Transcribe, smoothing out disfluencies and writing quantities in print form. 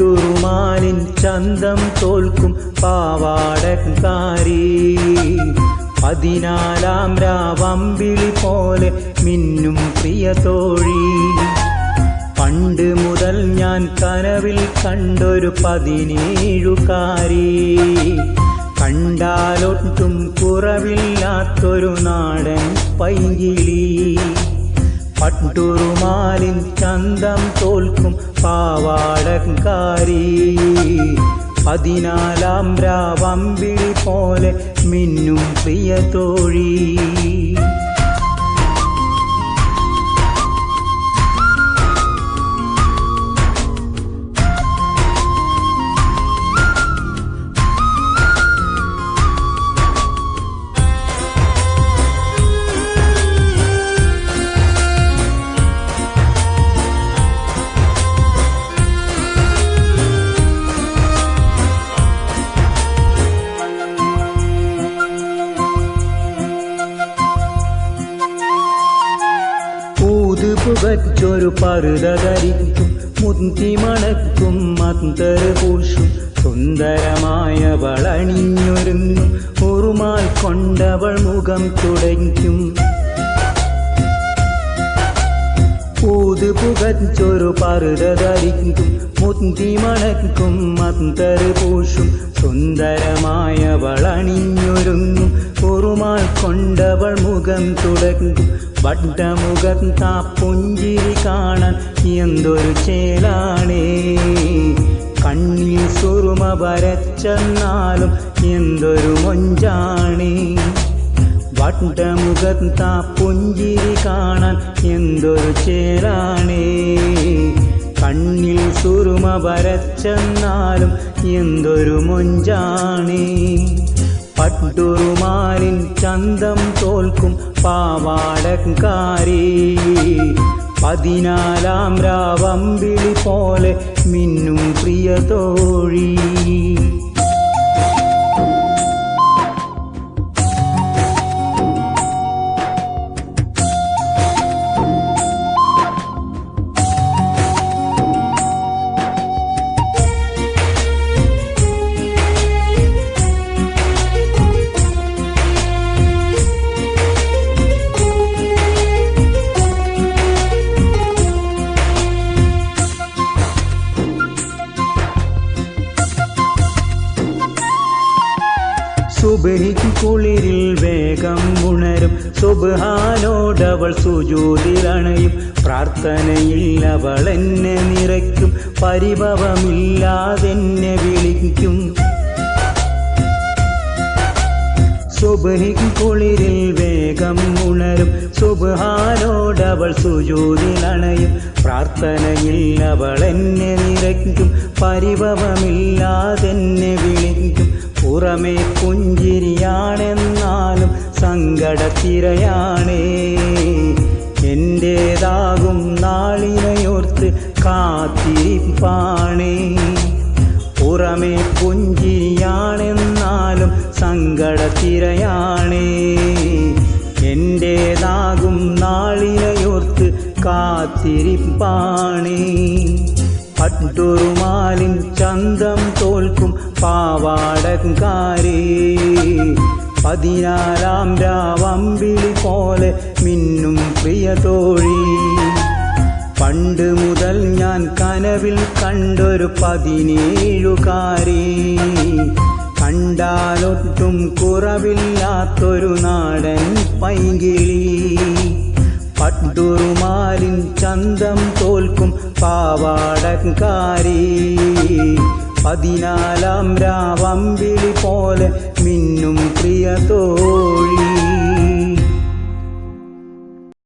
പട്ടുറുമാലിൻ ചന്തം തോൽക്കും പാവാടക്കാരി 14-ാം രാവമ്പിളി പോലെ മിന്നും പ്രിയ തോഴി. പണ്ട് മുതൽ ഞാൻ കനവിൽ കണ്ടൊരു 17-കാരി, കണ്ടാലൊട്ടും കുറവില്ലാത്തൊരു നാടൻ പൈങ്കിളി. പട്ടുറുമാലിൻ ചന്തം തോൽക്കും പാവാടക്കാരി 14-ാം രാവമ്പിളി പോലെ മിന്നും പ്രിയ തോഴി. പുകച്ചൊരു പറുത ധരിക്കും, മുന്തി മണക്കും മന്തര് പൂശും, സുന്ദരമായവൾ അണിഞ്ഞൊരുങ്ങും, ഉറുമാൽ കൊണ്ടവൾ മുഖം തുടയ്ക്കും. പുകച്ചൊരു പറുത ധരിക്കും, മുന്തി മണക്കും മന്തര് പൂശും, സുന്ദരമായവൾ അണിഞ്ഞൊരുങ്ങും, ഉറുമാൽ കൊണ്ടവൾ മുഖം തുടയ്ക്കും. വട്ടമുഖം താ പുഞ്ചിരി കാണാൻ എന്തൊരു ചേലാണേ, കണ്ണിൽ സുറുമ വരച്ചെന്നാലും എന്തൊരു മൊഞ്ചാണേ. വട്ടമുഖം താ പുഞ്ചിരി കാണാൻ എന്തൊരു ചേലാണേ, കണ്ണിൽ സുറുമ വരച്ചെന്നാലും എന്തൊരു മൊഞ്ചാണേ. പട്ടുറുമാലിൻ ചന്തം തോൽക്കും പാവാടക്കാരി 14-ാം രാവമ്പിളി പോലെ മിന്നും പ്രിയ തോഴി. സുബഹിക്ക് കുളിരിൽ വേഗം ഉണരും, സുബ്ഹാനോടവൾ സുജൂദിലണയും, പ്രാർത്ഥനയിൽ അവൾ എന്നെ നിറയ്ക്കും, പരിഭവമില്ലാതെന്നെ വിളിക്കും. സുബഹിക്ക് കുളിരിൽ വേഗം ഉണരും, സുബ്ഹാനോടവൾ സുജൂദിലണയും, പ്രാർത്ഥനയിൽ അവൾ എന്നെ നിറയ്ക്കും, പരിഭവമില്ലാതെന്നെ വിളിക്കും. പുറമേ പുഞ്ചിരിയാണെന്നാലും സങ്കടത്തിരയാണേ, എന്റേതാകും നാളിനെയോർത്ത് കാത്തിരിപ്പാണേ. പുറമേ പുഞ്ചിരിയാണെന്നാലും സങ്കടത്തിരയാണേ, എന്റേതാകും നാളിനെയോർത്ത് കാത്തിരിപ്പാണേ. പട്ടുറുമാലിൻ ചന്തം തോൽക്കും പാവാടക്കാരി 14-ാം രാവമ്പിളി പോലെ മിന്നും പ്രിയ തോഴി. പണ്ട് മുതൽ ഞാൻ കനവിൽ കണ്ടൊരു 17-കാരി, കണ്ടാലൊട്ടും കുറവില്ലാത്തൊരു നാടൻ പൈങ്കിളി. പട്ടുറുമാലിൻ ചന്തം തോൽക്കും പാവാടക്കാരി 14-ാം രാവമ്പിളി പോലെ മിന്നും പ്രിയ തോഴി.